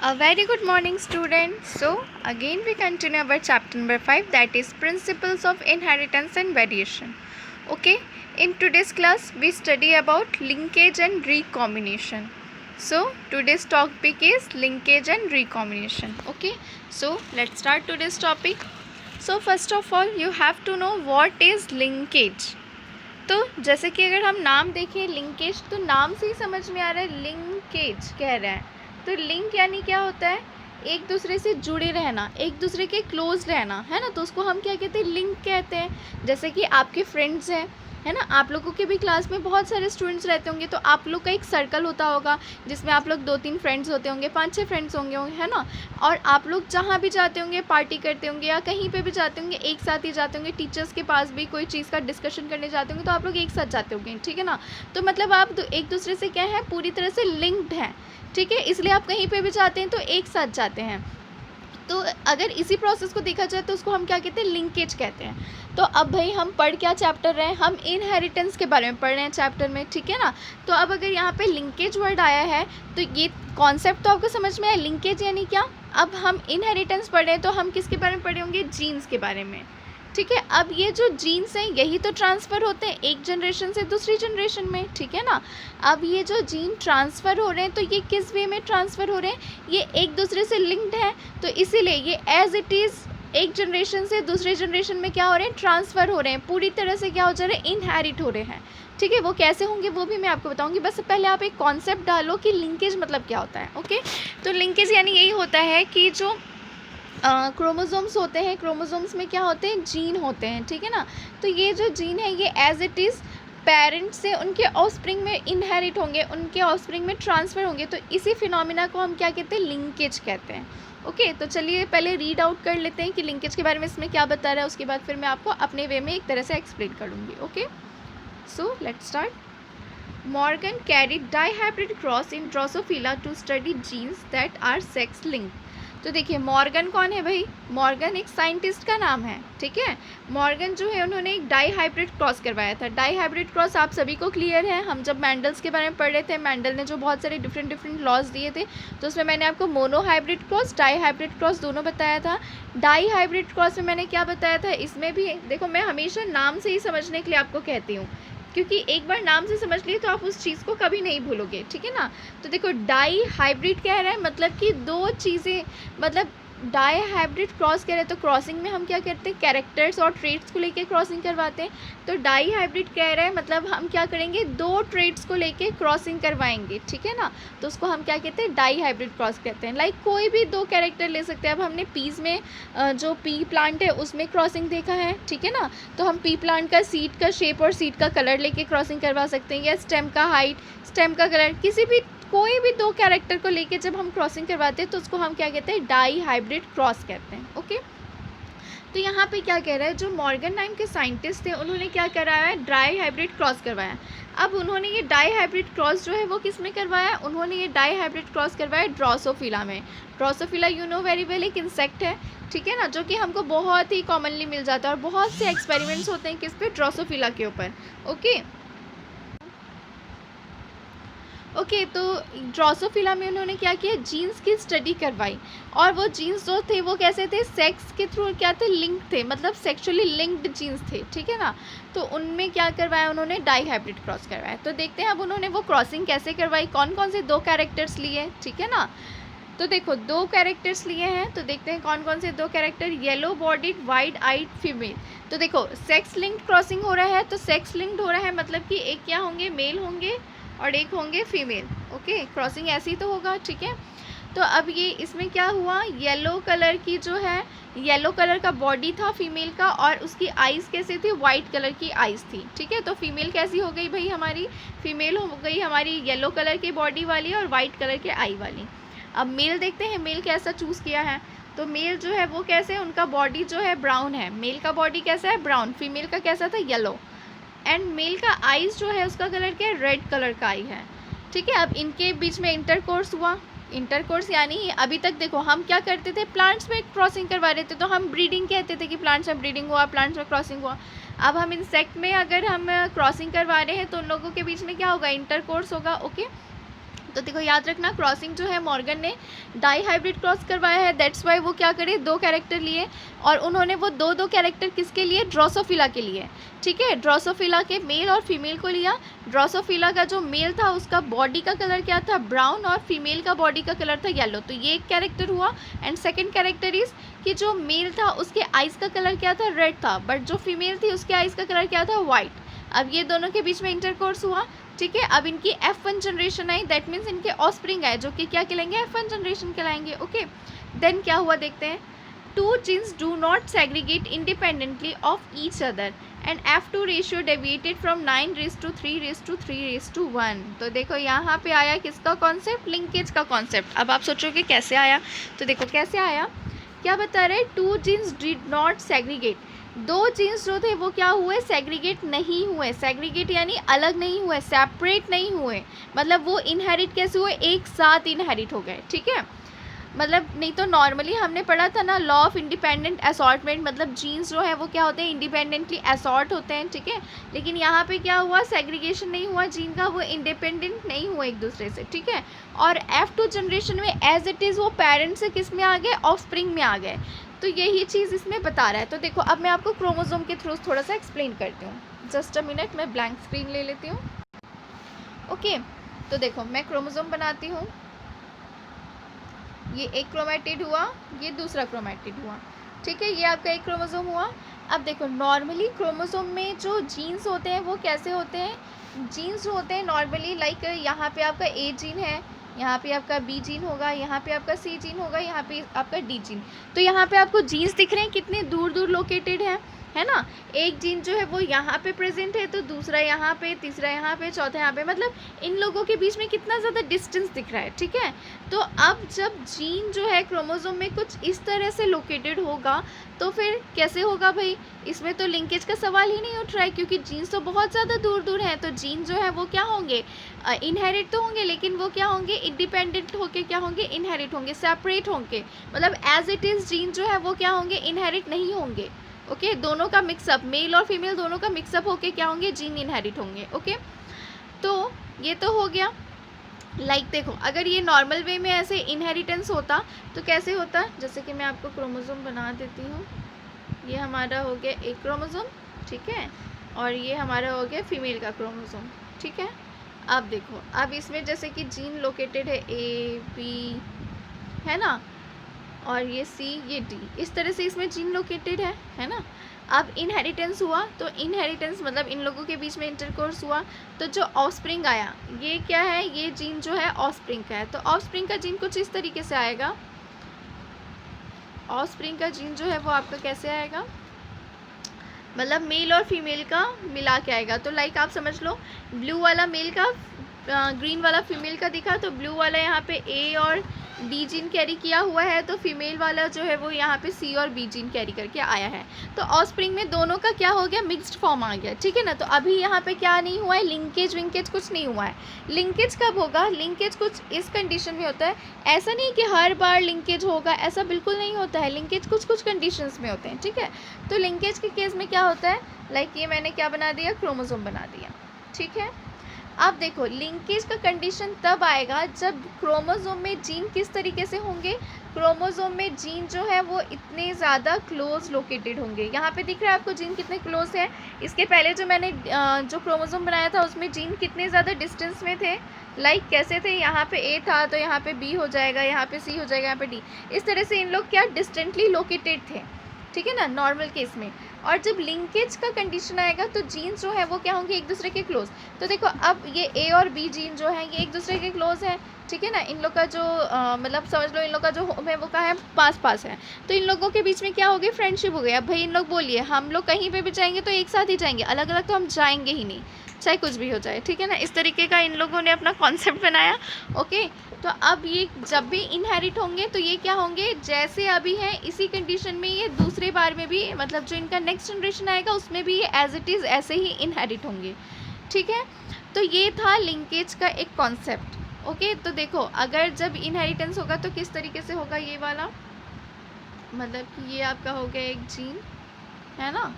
A very good morning, students. So, again we continue our chapter number 5, that is Principles of Inheritance and Variation. Okay, in today's class we study about linkage and recombination. So, today's topic is linkage and recombination. Okay, so let's start today's topic. So, first of all, you have to know what is linkage. तो जैसे कि अगर हम नाम देखें linkage, तो नाम से ही समझ में आ रहा है लिंकेज कह रहा है। तो लिंक यानी क्या होता है? एक दूसरे से जुड़े रहना, एक दूसरे के क्लोज रहना, है ना। तो उसको हम क्या कहते हैं? लिंक कहते हैं। जैसे कि आपके फ्रेंड्स हैं, है ना, आप लोगों के भी क्लास में बहुत सारे स्टूडेंट्स रहते होंगे, तो आप लोग का एक सर्कल होता होगा जिसमें आप लोग 2-3 फ्रेंड्स होते होंगे, 5-6 फ्रेंड्स होंगे, है ना। और आप लोग जहाँ भी जाते होंगे, पार्टी करते होंगे या कहीं पे भी जाते होंगे, एक साथ ही जाते होंगे। टीचर्स के पास भी कोई चीज़ का डिस्कशन करने जाते होंगे तो आप लोग एक साथ जाते होंगे, ठीक है ना। तो मतलब आप एक दूसरे से क्या है, पूरी तरह से लिंक्ड हैं, ठीक है। इसलिए आप कहीं पर भी जाते हैं तो एक साथ जाते हैं। तो अगर इसी प्रोसेस को देखा जाए तो उसको हम क्या कहते हैं? लिंकेज कहते हैं। तो अब भाई हम पढ़ क्या चैप्टर रहे हैं? हम इनहेरिटेंस के बारे में पढ़ रहे हैं चैप्टर में, ठीक है ना। तो अब अगर यहाँ पे लिंकेज वर्ड आया है तो ये कॉन्सेप्ट तो आपको समझ में आया, लिंकेज यानी क्या। अब हम इनहेरिटेंस पढ़ रहे हैं तो हम किसके बारे में पढ़े होंगे? जीन्स के बारे में, ठीक है। अब ये जो जीन्स हैं यही तो ट्रांसफ़र होते हैं एक जनरेशन से दूसरी जनरेशन में, ठीक है ना। अब ये जो जीन ट्रांसफ़र हो रहे हैं तो ये किस वे में ट्रांसफ़र हो रहे हैं? ये एक दूसरे से लिंक्ड हैं, तो इसीलिए ये एज इट इज़ एक जनरेशन से दूसरे जनरेशन में क्या हो रहे हैं? ट्रांसफ़र हो रहे हैं, पूरी तरह से क्या हो जा रहे हैं? इनहेरिट हो रहे हैं, ठीक है। वो कैसे होंगे वो भी मैं आपको बताऊंगी, बस पहले आप एक कॉन्सेप्ट डालो कि लिंकेज मतलब क्या होता है। ओके, तो लिंकेज यानी यही होता है कि जो क्रोमोसोम्स होते हैं, क्रोमोसोम्स में क्या होते हैं? जीन होते हैं, ठीक है ना। तो ये जो जीन है ये एज इट इज़ पेरेंट्स से उनके ऑफस्प्रिंग में इनहेरिट होंगे, उनके ऑफस्प्रिंग में ट्रांसफ़र होंगे। तो इसी फिनोमिना को हम क्या कहते हैं? लिंकेज कहते हैं। ओके, तो चलिए पहले रीड आउट कर लेते हैं कि लिंकेज के बारे में इसमें क्या बता रहा है, उसके बाद फिर मैं आपको अपने वे में एक तरह से एक्सप्लेन करूँगी। Okay, so let's start. Morgan carried dihybrid cross in Drosophila to study genes that are sex linked. तो देखिए मॉर्गन कौन है भाई? मॉर्गन एक साइंटिस्ट का नाम है, ठीक है। मॉर्गन जो है उन्होंने एक डाई हाइब्रिड क्रॉस करवाया था। डाई हाइब्रिड क्रॉस आप सभी को क्लियर है, हम जब मैंडल्स के बारे में पढ़ रहे थे, मैंडल ने जो बहुत सारे डिफरेंट लॉज दिए थे, तो उसमें मैंने आपको monohybrid cross, dihybrid cross दोनों बताया था। डाई हाइब्रिड क्रॉस में मैंने क्या बताया था? इसमें भी देखो, मैं हमेशा नाम से ही समझने के लिए आपको कहती हूँ, क्योंकि एक बार नाम से समझ लिए तो आप उस चीज़ को कभी नहीं भूलोगे, ठीक है ना। तो देखो डाई हाइब्रिड कह रहा है मतलब कि दो चीज़ें, मतलब डाई हाइब्रिड क्रॉस कह रहे हैं तो क्रॉसिंग में हम क्या करते हैं? कैरेक्टर्स और ट्रेट्स को लेके क्रॉसिंग करवाते हैं। तो डाई हाइब्रिड कह रहे हैं मतलब हम क्या करेंगे? दो ट्रेट्स को लेके क्रॉसिंग करवाएंगे, ठीक है ना। तो उसको हम क्या कहते हैं? डाई हाइब्रिड क्रॉस कहते हैं। लाइक कोई भी दो कैरेक्टर ले सकते हैं। अब हमने पीस में जो पी प्लांट है उसमें क्रॉसिंग देखा है, ठीक है ना। तो हम पी प्लांट का सीड का शेप और सीड का कलर लेके क्रॉसिंग करवा सकते हैं, या स्टेम का हाइट, स्टेम का कलर, किसी भी कोई भी दो कैरेक्टर को लेके जब हम क्रॉसिंग करवाते हैं तो उसको हम क्या कहते हैं? डाई हाइब्रिड क्रॉस कहते हैं। ओके, तो यहाँ पे क्या कह रहा है? जो मॉर्गन नाम के साइंटिस्ट थे उन्होंने क्या कराया है? डाई हाइब्रिड क्रॉस करवाया। अब उन्होंने ये डाई हाइब्रिड क्रॉस जो है वो किस में करवाया? उन्होंने ये डाई हाइब्रिड क्रॉस करवाया ड्रोसोफिला में। Drosophila you know very well एक इंसेक्ट है, ठीक है ना, जो कि हमको बहुत ही कॉमनली मिल जाता है और बहुत से एक्सपेरिमेंट्स होते हैं किस पे? ड्रोसोफिला के ऊपर। ओके, तो ड्रोसोफिला में उन्होंने क्या किया? जीन्स की स्टडी करवाई, और वो जीन्स जो थे वो कैसे थे? सेक्स के थ्रू क्या थे? लिंक थे, मतलब सेक्सुअली लिंक्ड जीन्स थे, ठीक है ना। तो उनमें क्या करवाया उन्होंने? डाई हाइब्रिड क्रॉस करवाया। तो देखते हैं अब उन्होंने वो क्रॉसिंग कैसे करवाई, कौन कौन से दो कैरेक्टर्स लिए, ठीक है ना। तो देखो दो कैरेक्टर्स लिए हैं, तो देखते हैं कौन कौन से दो character. Yellow bodied white eyed female. तो देखो सेक्स लिंक्ड क्रॉसिंग हो रहा है, तो सेक्स लिंक्ड हो रहा है मतलब कि एक क्या होंगे? मेल होंगे और एक होंगे फीमेल। ओके, क्रॉसिंग ऐसी तो होगा, ठीक है। तो अब ये इसमें क्या हुआ? येलो कलर की जो है, येलो कलर का बॉडी था फीमेल का, और उसकी आइज़ कैसे थी? वाइट कलर की आइज़ थी, ठीक है। तो फीमेल कैसी हो गई भाई हमारी? फीमेल हो गई हमारी येलो कलर की बॉडी वाली और वाइट कलर के आई वाली। अब मेल देखते हैं मेल कैसा चूज़ किया है। तो मेल जो है वो कैसे? उनका बॉडी जो है ब्राउन है, मेल का बॉडी कैसा है? ब्राउन। फीमेल का कैसा था? येलो। एंड मेल का आइज़ जो है उसका कलर क्या है? रेड कलर का आई है, ठीक है। अब इनके बीच में इंटरकोर्स हुआ। इंटरकोर्स यानी अभी तक देखो हम क्या करते थे? प्लांट्स में क्रॉसिंग करवा रहे थे, तो हम ब्रीडिंग कहते थे कि प्लांट्स में ब्रीडिंग हुआ, प्लांट्स में क्रॉसिंग हुआ। अब हम इंसेक्ट में अगर हम क्रॉसिंग करवा रहे हैं तो उन लोगों के बीच में क्या होगा? इंटरकोर्स होगा। ओके, तो देखो याद रखना, क्रॉसिंग जो है मॉर्गन ने डाई हाइब्रिड क्रॉस करवाया है, दैट्स वाई वो क्या करे, 2 कैरेक्टर लिए, और उन्होंने वो दो कैरेक्टर किसके लिए, ड्रोसोफिला के लिए, ठीक है। ड्रोसोफिला के मेल और फीमेल को लिया। ड्रोसोफिला का जो मेल था उसका बॉडी का कलर क्या था, ब्राउन, और फीमेल का बॉडी का कलर था येलो, तो ये एक कैरेक्टर हुआ। एंड सेकेंड कैरेक्टर इज कि जो मेल था उसके आइज़ का कलर क्या था, रेड था, बट जो फीमेल थी उसके आइज़ का कलर क्या था, वाइट। अब ये दोनों के बीच में इंटरकोर्स हुआ, ठीक है। अब इनकी F1 generation I, that means इनके ऑफस्प्रिंग आए जो कि क्या कहलाएंगे, F1 जनरेशन कहलाएंगे, ओके। देन क्या हुआ देखते हैं, 2 genes do not segregate independently of each other and F2 ratio deviated from 9:3:3:1। तो देखो यहाँ पे आया किसका कॉन्सेप्ट, लिंकेज का कॉन्सेप्ट। अब आप सोचोगे कैसे आया, तो देखो कैसे आया, क्या बता रहे हैं, 2 genes did not segregate, 2 jeans जो थे वो क्या हुए, सेग्रीगेट नहीं हुए। सेग्रीगेट यानी अलग नहीं हुए, सेपरेट नहीं हुए, मतलब वो इनहेरिट कैसे हुए, एक साथ इनहेरिट हो गए, ठीक है। मतलब नहीं तो नॉर्मली हमने पढ़ा था ना लॉ ऑफ इंडिपेंडेंट असॉर्टमेंट, मतलब जीन्स जो है वो क्या होते हैं, इंडिपेंडेंटली असॉर्ट होते हैं, ठीक है। लेकिन यहाँ पे क्या हुआ, सेग्रीगेशन नहीं हुआ जीन का, वो इंडिपेंडेंट नहीं हुए एक दूसरे से, ठीक है। और F2 जनरेशन में एज इट इज़ वो पेरेंट्स से किस में आ गए, ऑफस्प्रिंग में आ गए। तो यही चीज़ इसमें बता रहा है। तो देखो अब मैं आपको क्रोमोसोम के थ्रू थोड़ा सा एक्सप्लेन करती हूँ। जस्ट अ मिनट, मैं ब्लैंक स्क्रीन ले लेती हूँ, ओके। तो देखो मैं क्रोमोसोम बनाती हूँ, ये एक क्रोमैटिड हुआ, ये दूसरा क्रोमैटिड हुआ, ठीक है, ये आपका एक क्रोमोसोम हुआ। अब देखो नॉर्मली क्रोमोसोम में जो जीन्स होते हैं वो कैसे होते हैं, जीन्स जो होते हैं नॉर्मली लाइक यहाँ पे आपका ए जीन है, यहाँ पे आपका बी जीन होगा, यहाँ पे आपका सी जीन होगा, यहाँ पे आपका डी जीन। तो यहाँ पे आपको जीन्स दिख रहे हैं कितने दूर दूर लोकेटेड है ना। एक जीन जो है वो यहाँ पे प्रेजेंट है, तो दूसरा यहाँ पे, तीसरा यहाँ पे, चौथा यहाँ पे, मतलब इन लोगों के बीच में कितना ज़्यादा डिस्टेंस दिख रहा है, ठीक है। तो अब जब जीन जो है क्रोमोसोम में कुछ इस तरह से लोकेटेड होगा तो फिर कैसे होगा भाई, इसमें तो लिंकेज का सवाल ही नहीं उठ रहा है, क्योंकि जीन्स तो बहुत ज़्यादा दूर दूर हैं। तो जीन जो है वो क्या होंगे, इनहेरिट तो होंगे, लेकिन वो क्या होंगे, इंडिपेंडेंट होके क्या होंगे, इनहेरिट होंगे, सेपरेट होंगे, मतलब एज इट इज़ जीन जो है वो क्या होंगे, इनहेरिट नहीं होंगे, ओके। दोनों का मिक्सअप, मेल और फीमेल दोनों का मिक्सअप होके क्या होंगे, जीन इनहेरिट होंगे, ओके। तो ये तो हो गया। लाइक देखो अगर ये नॉर्मल वे में ऐसे इनहेरिटेंस होता तो कैसे होता, जैसे कि मैं आपको क्रोमोसोम बना देती हूँ, ये हमारा हो गया एक क्रोमोसोम, ठीक है, और ये हमारा हो गया फीमेल का क्रोमोसोम, ठीक है। अब देखो अब इसमें जैसे कि जीन लोकेटेड है ए बी, है ना, और ये सी, ये डी, इस तरह से इसमें जीन लोकेटेड है ना। अब इनहेरिटेंस हुआ, तो इनहेरिटेंस मतलब इन लोगों के बीच में इंटरकोर्स हुआ, तो जो ऑफस्प्रिंग आया ये क्या है, ये जीन जो है ऑफस्प्रिंग का है। तो ऑफस्प्रिंग का जीन कुछ इस तरीके से आएगा, ऑफस्प्रिंग का जीन जो है वो आपका कैसे आएगा, मतलब मेल और फीमेल का मिला के आएगा। तो लाइक आप समझ लो ब्लू वाला मेल का, ग्रीन वाला फीमेल का दिखा, तो ब्लू वाला यहाँ पे ए और डी जीन कैरी किया हुआ है, तो फीमेल वाला जो है वो यहाँ पे सी और बी जीन कैरी करके आया है। तो ऑफस्प्रिंग में दोनों का क्या हो गया, मिक्स्ड फॉर्म आ गया, ठीक है ना। तो अभी यहाँ पे क्या नहीं हुआ है, लिंकेज विंकेज कुछ नहीं हुआ है। लिंकेज कब होगा, लिंकेज कुछ इस कंडीशन में होता है, ऐसा नहीं कि हर बार लिंकेज होगा, ऐसा बिल्कुल नहीं होता है। लिंकेज कुछ कुछ कंडीशंस में होते हैं, ठीक है। तो लिंकेज के केस में क्या होता है, लाइक ये मैंने क्या बना दिया, क्रोमोसोम बना दिया, ठीक है। अब देखो लिंकेज का कंडीशन तब आएगा जब क्रोमोसोम में जीन किस तरीके से होंगे, क्रोमोसोम में जीन जो है वो इतने ज़्यादा क्लोज लोकेटेड होंगे। यहाँ पे दिख रहा है आपको जीन कितने क्लोज है, इसके पहले जो मैंने जो क्रोमोसोम बनाया था उसमें जीन कितने ज़्यादा डिस्टेंस में थे, लाइक कैसे थे, यहाँ पे ए था तो यहाँ पे बी हो जाएगा, यहाँ पे सी हो जाएगा, यहाँ पे डी, इस तरह से इन लोग क्या डिस्टेंटली लोकेटेड थे, ठीक है ना, नॉर्मल केस में। और जब लिंकेज का कंडीशन आएगा तो जीन्स जो है वो क्या होंगे, एक दूसरे के क्लोज। तो देखो अब ये ए और बी जीन जो है ये एक दूसरे के क्लोज है, ठीक है ना। इन लोग का जो मतलब समझ लो इन लोग का जो होम है वो कहाँ है, पास पास है, तो इन लोगों के बीच में क्या हो गई, फ्रेंडशिप हो गई। अब भाई इन लोग बोलिए हम लोग कहीं पे भी जाएंगे तो एक साथ ही जाएंगे, अलग अलग तो हम जाएंगे ही नहीं, चाहे कुछ भी हो जाए, ठीक है ना। इस तरीके का इन लोगों ने अपना कॉन्सेप्ट बनाया, ओके। तो अब ये जब भी इनहेरिट होंगे तो ये क्या होंगे, जैसे अभी हैं इसी कंडीशन में ये दूसरे बार में भी, मतलब जो इनका नेक्स्ट जनरेशन आएगा उसमें भी ये एज इट इज़ ऐसे ही इनहेरिट होंगे, ठीक है। तो ये था लिंकेज का एक कॉन्सेप्ट, ओके। तो देखो अगर जब इनहेरिटेंस होगा तो किस तरीके से होगा ये वाला, मतलब कि ये आपका हो गया एक जीन, है ना,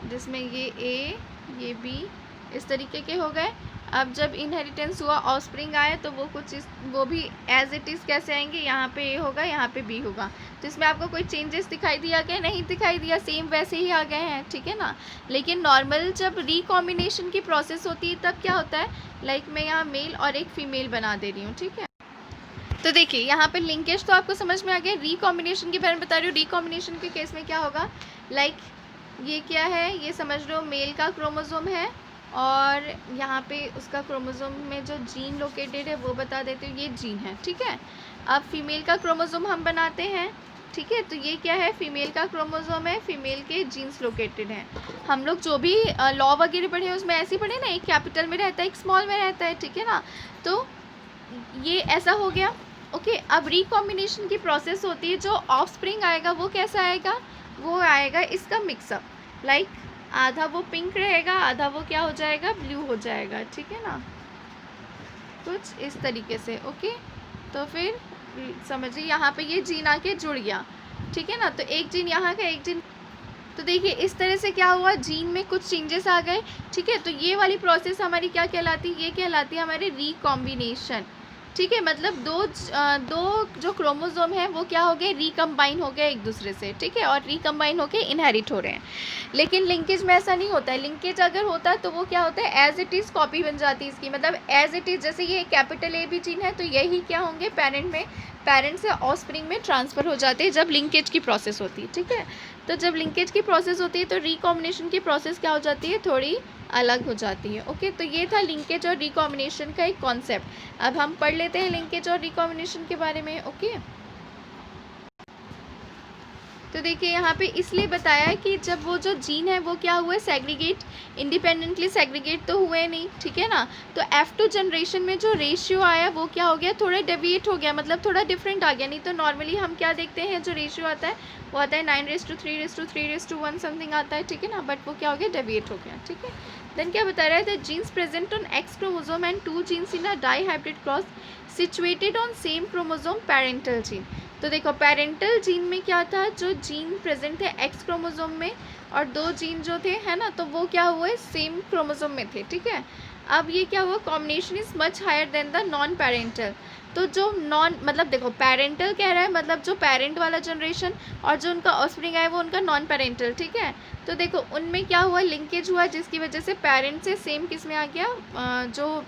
जिसमें ये ए ये बी इस तरीके के हो गए। अब जब इनहेरिटेंस हुआ, ऑफस्प्रिंग आया, तो वो कुछ वो भी एज इट इज़ कैसे आएंगे, यहाँ पे ए होगा, यहाँ पे बी होगा। तो इसमें आपको कोई चेंजेस दिखाई दिया क्या? नहीं दिखाई दिया, सेम वैसे ही आ गए हैं, ठीक है ना। लेकिन नॉर्मल जब रिकॉम्बिनेशन की प्रोसेस होती है तब क्या होता है, लाइक मैं यहाँ मेल और एक फीमेल बना दे रही हूँ, ठीक है। तो देखिए यहाँ पे लिंकेज तो आपको समझ में आ गया। रिकॉम्बिनेशन के बारे में बता रही हूँ। रिकॉम्बिनेशन के केस में क्या होगा, लाइक ये क्या है, ये समझ लो मेल का क्रोमोसोम है और यहाँ पे उसका क्रोमोसोम में जो जीन लोकेटेड है वो बता देते हो, ये जीन है, ठीक है। अब फीमेल का क्रोमोसोम हम बनाते हैं, ठीक है। तो ये क्या है, फीमेल का क्रोमोसोम है, फीमेल के जीन्स लोकेटेड हैं। हम लोग जो भी लॉ वगैरह पढ़े हैं उसमें ऐसे ही पढ़े ना, एक कैपिटल में रहता है, एक स्मॉल में रहता है, ठीक है ना। तो ये ऐसा हो गया, ओके। अब रिकॉम्बिनेशन की प्रोसेस होती है, जो ऑफस्प्रिंग आएगा वो कैसा आएगा, वो आएगा इसका मिक्सअप, लाइक आधा वो पिंक रहेगा, आधा वो क्या हो जाएगा, ब्लू हो जाएगा, ठीक है ना, कुछ इस तरीके से, ओके। तो फिर समझिए यहाँ पे ये जीन आके जुड़ गया, ठीक है ना। तो एक जीन यहाँ का, एक जीन, तो देखिए इस तरह से क्या हुआ, जीन में कुछ चेंजेस आ गए, ठीक है। तो ये वाली प्रोसेस हमारी क्या कहलाती है, ये कहलाती है हमारी रिकॉम्बिनेशन, ठीक है। मतलब दो जो क्रोमोसोम है वो क्या हो गए, रिकम्बाइन हो गए एक दूसरे से, ठीक है, और रिकम्बाइन होके इनहेरिट हो रहे हैं। लेकिन लिंकेज में ऐसा नहीं होता है। लिंकेज अगर होता है तो वो क्या होता है, एज इट इज़ कॉपी बन जाती है इसकी, मतलब एज इट इज़, जैसे ये कैपिटल ए भी जीन है तो यही क्या होंगे, पेरेंट से ऑफस्प्रिंग में ट्रांसफ़र हो जाते हैं जब लिंकेज की प्रोसेस होती है, ठीक है। तो जब लिंकेज की प्रोसेस होती है तो रिकॉम्बिनेशन की प्रोसेस क्या हो जाती है, थोड़ी अलग हो जाती है, ओके। तो ये था लिंकेज और रिकॉम्बिनेशन का एक कॉन्सेप्ट। अब हम पढ़ लेते हैं लिंकेज और रिकॉम्बिनेशन के बारे में, ओके। तो देखिए यहाँ पे इसलिए बताया कि जब वो जो जीन है वो क्या हुए, सेग्रीगेट, इंडिपेंडेंटली सेग्रीगेट तो हुए नहीं, ठीक है ना। तो F2 जनरेशन में जो रेशियो आया वो क्या हो गया, थोड़ा डेविएट हो गया, मतलब थोड़ा डिफरेंट आ गया। नहीं तो नॉर्मली हम क्या देखते हैं, जो रेशियो आता है वो आता है 9:3:3:1 समथिंग आता है, ठीक है ना। बट वो क्या हो गया, डेविएट हो गया, ठीक है। देन क्या बता रहा है, the genes present on X chromosome and 2 genes in a dihybrid cross situated on same chromosome parental gene. तो देखो पेरेंटल जीन में क्या था, जो जीन प्रेजेंट थे एक्स क्रोमोसोम में और 2 जीन जो थे, है ना, तो वो क्या हुए, सेम क्रोमोसोम में थे, ठीक है। अब ये क्या हुआ, combination is much higher than the non parental. तो जो नॉन, मतलब देखो पेरेंटल कह रहा है, मतलब जो पेरेंट वाला जनरेशन, और जो उनका ऑफस्प्रिंग आया वो उनका नॉन पेरेंटल, ठीक है। तो देखो उनमें क्या हुआ, लिंकेज हुआ, जिसकी वजह से पेरेंट से सेम किस में आ गया, जो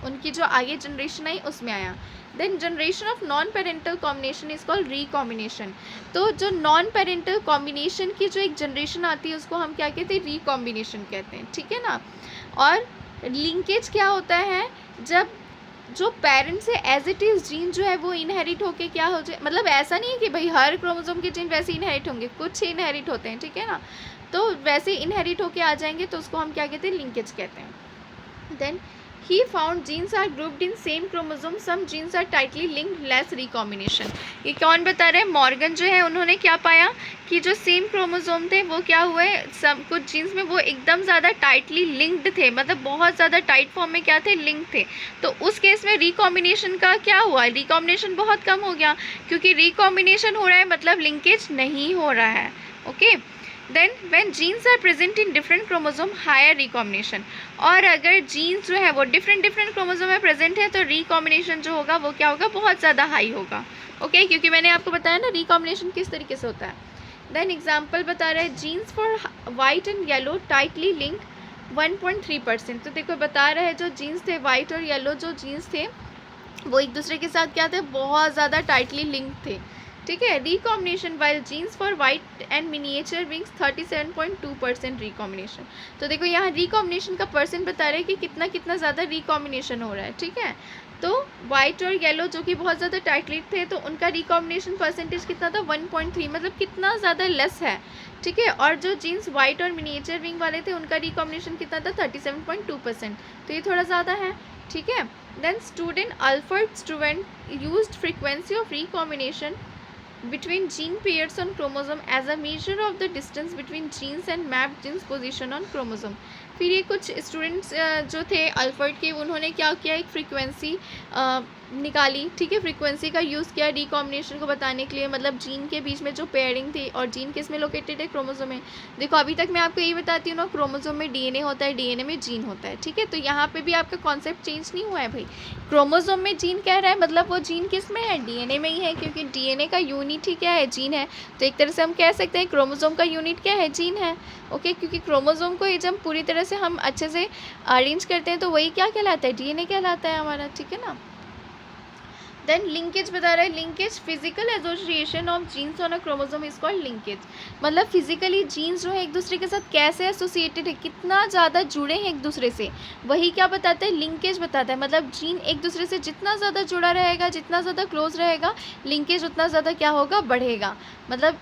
उनकी जो आगे जनरेशन आई उसमें आया। Then generation of non parental combination is called recombination. तो जो नॉन पेरेंटल कॉम्बिनेशन की जो एक जनरेशन आती है उसको हम क्या कहते हैं, रिकॉम्बिनेशन कहते हैं, ठीक है ना। और लिंकेज क्या होता है, जब जो पेरेंट से एज इट इज़ जीन जो है वो इनहेरिट होके क्या हो जाए, मतलब ऐसा नहीं है कि भाई हर क्रोमोसोम के जीन वैसे इनहेरिट होंगे, कुछ ही इनहेरिट होते हैं, ठीक है ना। तो वैसे इनहेरिट होके आ जाएंगे तो उसको हम क्या कहते हैं, लिंकेज कहते हैं। Then he found genes are grouped in same chromosome, some genes are tightly linked, less recombination। ये कौन बता रहे हैं, मॉर्गन जो है, उन्होंने क्या पाया कि जो सेम क्रोमोसोम थे वो क्या हुए, सब कुछ जीन्स में वो एकदम ज़्यादा टाइटली लिंक्ड थे, मतलब बहुत ज़्यादा टाइट फॉर्म में क्या थे, लिंक थे। तो उस केस में रिकॉम्बिनेशन का क्या हुआ, रिकॉम्बिनेशन बहुत कम हो गया, क्योंकि रिकॉम्बिनेशन हो रहा है मतलब लिंकेज नहीं हो रहा है, okay. Then when genes are present in different chromosome, higher recombination. और अगर जीन्स जो है वो डिफरेंट क्रोमोसोम में प्रेजेंट है तो रिकॉम्बिनेशन जो होगा वो क्या होगा, बहुत ज़्यादा हाई होगा, ओके। क्योंकि मैंने आपको बताया ना रिकॉम्बिनेशन किस तरीके से होता है। देन एग्जाम्पल बता रहा है, genes for white and yellow tightly link 1.3%। तो देखो बता रहा है जो जीन्स थे वाइट और येलो, जो जीन्स थे वो एक दूसरे के साथ क्या थे, बहुत ज़्यादा टाइटली लिंक थे, ठीक है। Recombination while genes for white and miniature wings 37.2% recombination. तो देखो यहाँ रिकॉम्बिनेशन का परसेंट बता रहे हैं कि कितना ज़्यादा रिकॉम्बिनेशन हो रहा है, ठीक है। तो वाइट और येलो जो कि बहुत ज़्यादा टाइटली थे तो उनका रिकॉम्बिनेशन परसेंटेज कितना था, 1.3, मतलब कितना ज़्यादा लेस है, ठीक है। और जो जीन्स वाइट और मिनिएचर विंग वाले थे उनका रिकॉम्बिनेशन कितना था, 37.2%, तो ये थोड़ा ज़्यादा है, ठीक है। Then student Alfred Sturtevant used frequency of recombination between gene pairs on chromosome as a measure of the distance between genes and mapped genes position on chromosome। फिर ये कुछ स्टूडेंट्स जो थे अल्फर्ड के, उन्होंने क्या किया, एक फ्रीक्वेंसी निकाली, ठीक है, फ्रीक्वेंसी का यूज़ किया रिकॉम्बिनेशन को बताने के लिए, मतलब जीन के बीच में जो पेयरिंग थी, और जीन किस में लोकेटेड है, क्रोमोसोम में। देखो अभी तक मैं आपको यही बताती हूँ ना, क्रोमोसोम में डीएनए होता है, डीएनए में जीन होता है, ठीक है। तो यहाँ पे भी आपका कॉन्सेप्ट चेंज नहीं हुआ है भाई, क्रोमोसोम में जीन कह रहा है, मतलब वो जीन किस में है, डीएनए में ही है, क्योंकि डीएनए का यूनिट ही क्या है, जीन है। तो एक तरह से हम कह सकते हैं क्रोमोसोम का यूनिट क्या है, जीन है, ओके। क्योंकि क्रोमोसोम को ये जब पूरी तरह से हम अच्छे से अरेंज करते हैं तो वही क्या कहलाता है, डीएनए कहलाता है हमारा, ठीक है ना। देन लिंकेज बता रहा है, linkage physical association of genes on a chromosome is called linkage. मतलब फिजिकली जीन्स जो है एक दूसरे के साथ कैसे एसोसिएटेड है, कितना ज़्यादा जुड़े हैं एक दूसरे से, वही क्या बताता है, लिंकेज बताता है। मतलब जीन एक दूसरे से जितना ज़्यादा जुड़ा रहेगा, जितना ज़्यादा क्लोज रहेगा, लिंकेज उतना ज़्यादा क्या होगा, बढ़ेगा। मतलब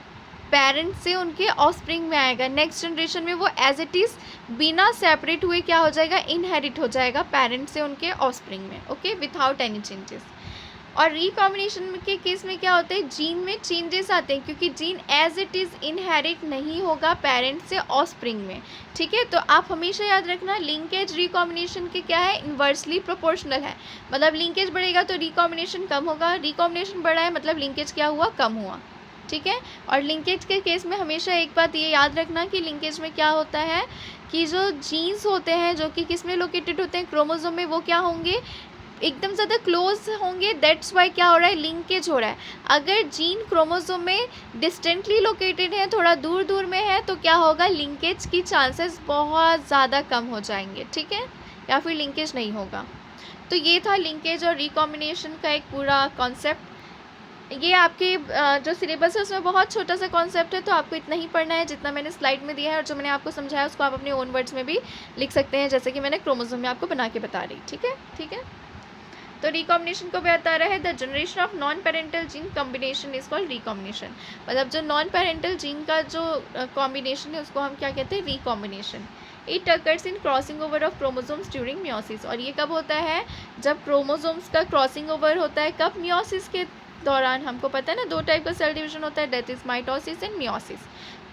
पेरेंट्स से उनके ऑफस्प्रिंग में आएगा, नेक्स्ट जनरेशन में वो एज इट इज़ बिना सेपरेट हुए क्या हो जाएगा, इनहेरिट हो जाएगा पेरेंट्स से उनके ऑफस्प्रिंग में, ओके, विथआउट एनी चेंजेस। और रिकॉम्बिनेशन के केस में क्या होता है, जीन में चेंजेस आते हैं, क्योंकि gene as it is inherit नहीं होगा पेरेंट से ऑफस्प्रिंग में, ठीक है। तो आप हमेशा याद रखना, लिंकेज रिकॉम्बिनेशन के क्या है, इन्वर्सली प्रोपोर्शनल है। मतलब लिंकेज बढ़ेगा तो रिकॉम्बिनेशन कम होगा, रिकॉम्बिनेशन बढ़ा है मतलब लिंकेज क्या हुआ, कम हुआ, ठीक है। और लिंकेज के केस में हमेशा एक बात ये याद रखना कि लिंकेज में क्या होता है कि जो जीन्स होते हैं जो कि किस में लोकेटेड होते हैं, क्रोमोसोम में, वो क्या होंगे, एकदम ज़्यादा क्लोज होंगे। दैट्स वाई क्या हो रहा है, लिंकेज हो रहा है। अगर जीन क्रोमोसोम में डिस्टेंटली लोकेटेड है, थोड़ा दूर दूर में है, तो क्या होगा, लिंकेज की चांसेस बहुत ज़्यादा कम हो जाएंगे, ठीक है, या फिर लिंकेज नहीं होगा। तो ये था लिंकेज और रिकॉम्बिनेशन का एक पूरा कॉन्सेप्ट। ये आपके जो सिलेबस है उसमें बहुत छोटा सा कॉन्सेप्ट है, तो आपको इतना ही पढ़ना है जितना मैंने स्लाइड में दिया है, और जो मैंने आपको समझाया उसको आप अपने ओन वर्ड्स में भी लिख सकते हैं, जैसे कि मैंने क्रोमोसोम में आपको बना के बता रही, ठीक है, ठीक है। तो रिकॉम्बिनेशन को बता रहा है, the generation of non parental gene combination is called recombination. मतलब जो नॉन पेरेंटल जीन का जो कॉम्बिनेशन है उसको हम क्या कहते हैं, recombination. It occurs in crossing over of chromosomes during meiosis. और ये कब होता है, जब क्रोमोसोम्स का क्रॉसिंग ओवर होता है, कब, मियोसिस के दौरान। हमको पता है ना, दो टाइप का सेल डिवीजन होता है, death is mitosis and meiosis.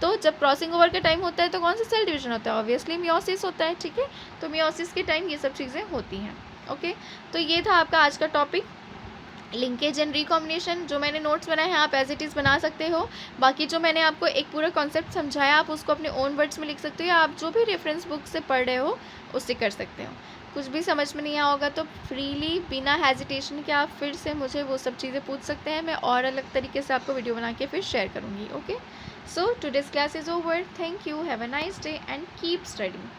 तो जब क्रॉसिंग ओवर का टाइम होता है तो कौन सा सेल डिवीजन होता है, ऑब्वियसली मियोसिस होता है, ठीक है। तो मियोसिस के टाइम ये सब चीज़ें होती हैं, ओके। तो ये था आपका आज का टॉपिक, लिंकेज एंड रिकॉम्बिनेशन। जो मैंने नोट्स बनाए हैं आप एज इट इज़ बना सकते हो, बाकी जो मैंने आपको एक पूरा कॉन्सेप्ट समझाया आप उसको अपने ओन वर्ड्स में लिख सकते हो, या आप जो भी रेफरेंस बुक से पढ़ रहे हो उससे कर सकते हो। कुछ भी समझ में नहीं आया होगा तो फ्रीली बिना हेजिटेशन के आप फिर से मुझे वो सब चीज़ें पूछ सकते हैं, मैं और अलग तरीके से आपको वीडियो बना के फिर शेयर करूँगी, okay. So today's class is over, thank you, have a nice day and keep studying.